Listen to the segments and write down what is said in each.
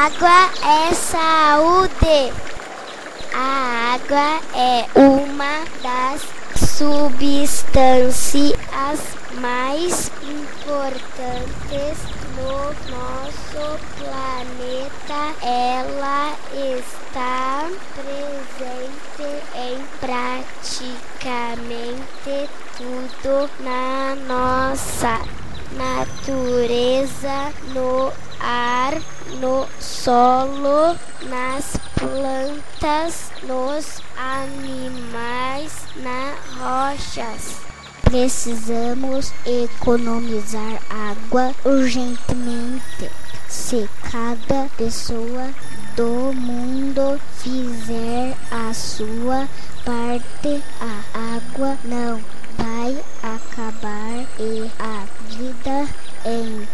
água é saúde. A água é uma das substâncias mais importantes no nosso planeta. Ela está presente em praticamente tudo na nossa natureza, no ar, no solo, nas plantas, nos animais, nas rochas. Precisamos economizar água urgentemente. Se cada pessoa do mundo fizer a sua parte, a água não vai acabar e a vida em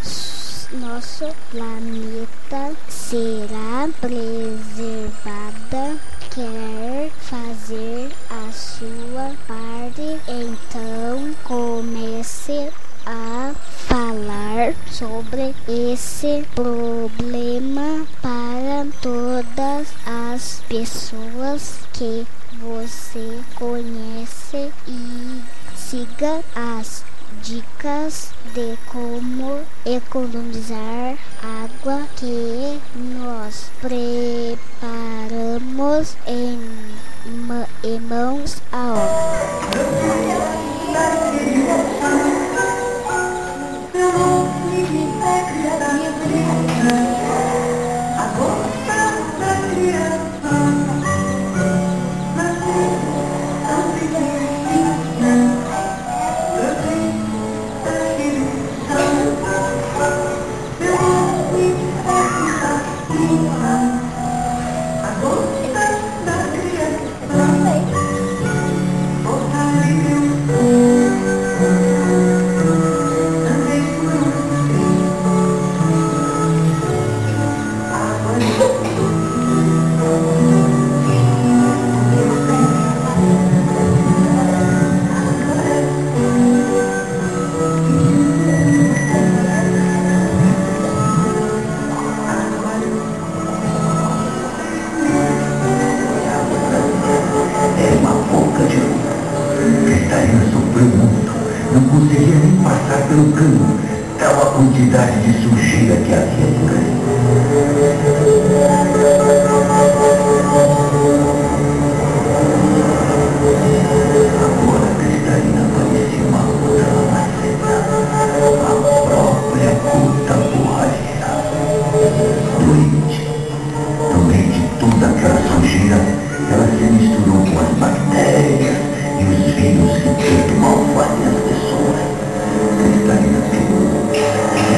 nosso planeta será preservada. Quer fazer a sua parte? Então comece a falar sobre esse problema para todas as pessoas que você conhece e siga as dicas de como economizar água que nós preparamos em mãos à obra. Não conseguia nem passar pelo cano, tal a quantidade de sujeira que havia por aí. Agora Cristalina parecia uma outra lamaceta, a própria puta borracheira. Doente, no meio de toda aquela sujeira, ela se misturou com as bactérias e os vírus que tanto mal fazem as pessoas. Cristalina pegou e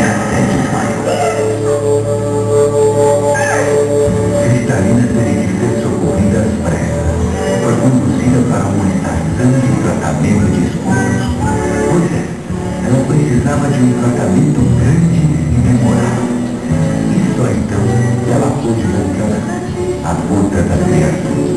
até desmaiou. Cristalina teve que ser socorrida às pressas. Foi conduzida para uma estação de tratamento de esgotos. Pois é, ela precisava de um tratamento grande e demorado. E só então ela pôde arrancar a gota da criatura.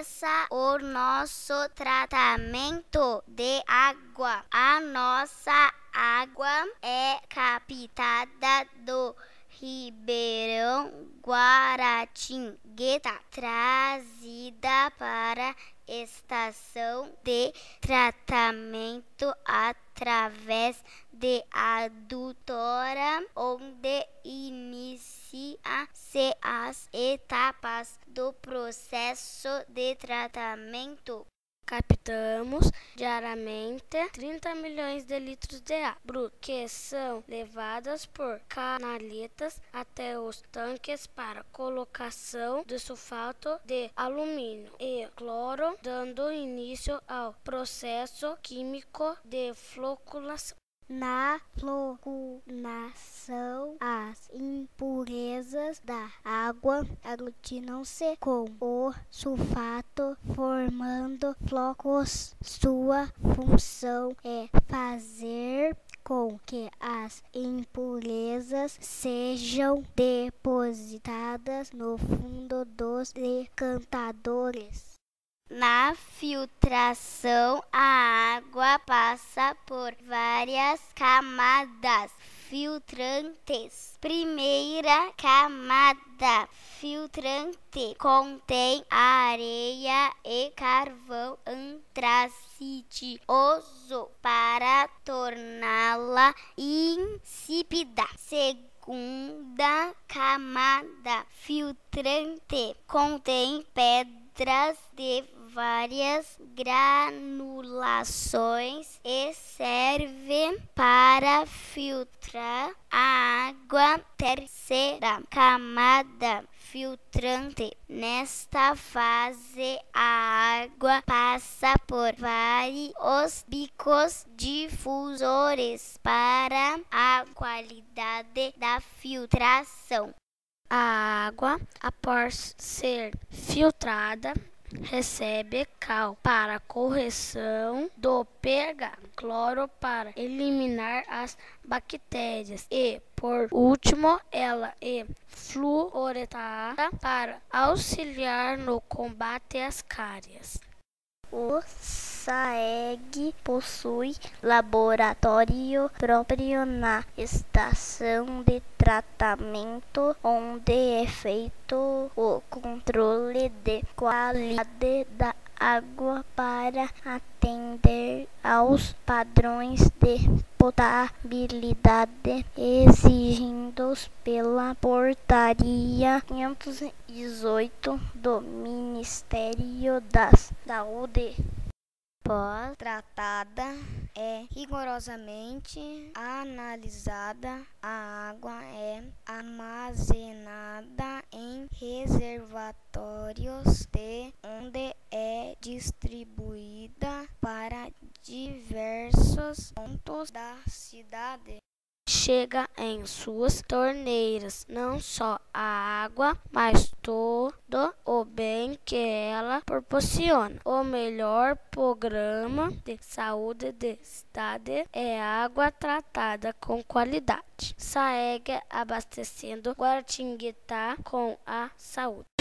conheça o nosso tratamento de água. A nossa água é captada do Ribeirão Guaratinguetá, trazida para a estação de tratamento através de adutora, onde inicia-se as etapas do processo de tratamento. Captamos diariamente 30 milhões de litros de água bruta, que são levadas por canaletas até os tanques para colocação de sulfato de alumínio e cloro, dando início ao processo químico de floculação. Na floculação, as impurezas da água aglutinam-se com o sulfato, formando flocos. Sua função é fazer com que as impurezas sejam depositadas no fundo dos decantadores. Na filtração, a água passa por várias camadas filtrantes. Primeira camada filtrante contém areia e carvão antracidioso para torná-la insípida. Segunda camada filtrante contém pedras de várias granulações e serve para filtrar a água. Terceira camada filtrante. Nesta fase, a água passa por vários bicos difusores para a qualidade da filtração. A água, após ser filtrada, recebe cal para correção do pH, cloro para eliminar as bactérias e, por último, ela é fluoretada para auxiliar no combate às cáries. O SAEG possui laboratório próprio na estação de tratamento, onde é feito o controle de qualidade da água para atender aos padrões de potabilidade exigidos pela Portaria 518 do Ministério da Saúde. Pós-tratada é rigorosamente analisada. A água é armazenada em reservatórios onde é distribuída para diversos pontos da cidade. Chega em suas torneiras não só a água, mas todo o bem que ela proporciona. O melhor programa de saúde da cidade é água tratada com qualidade. SAEG abastecendo Guaratinguetá com a saúde.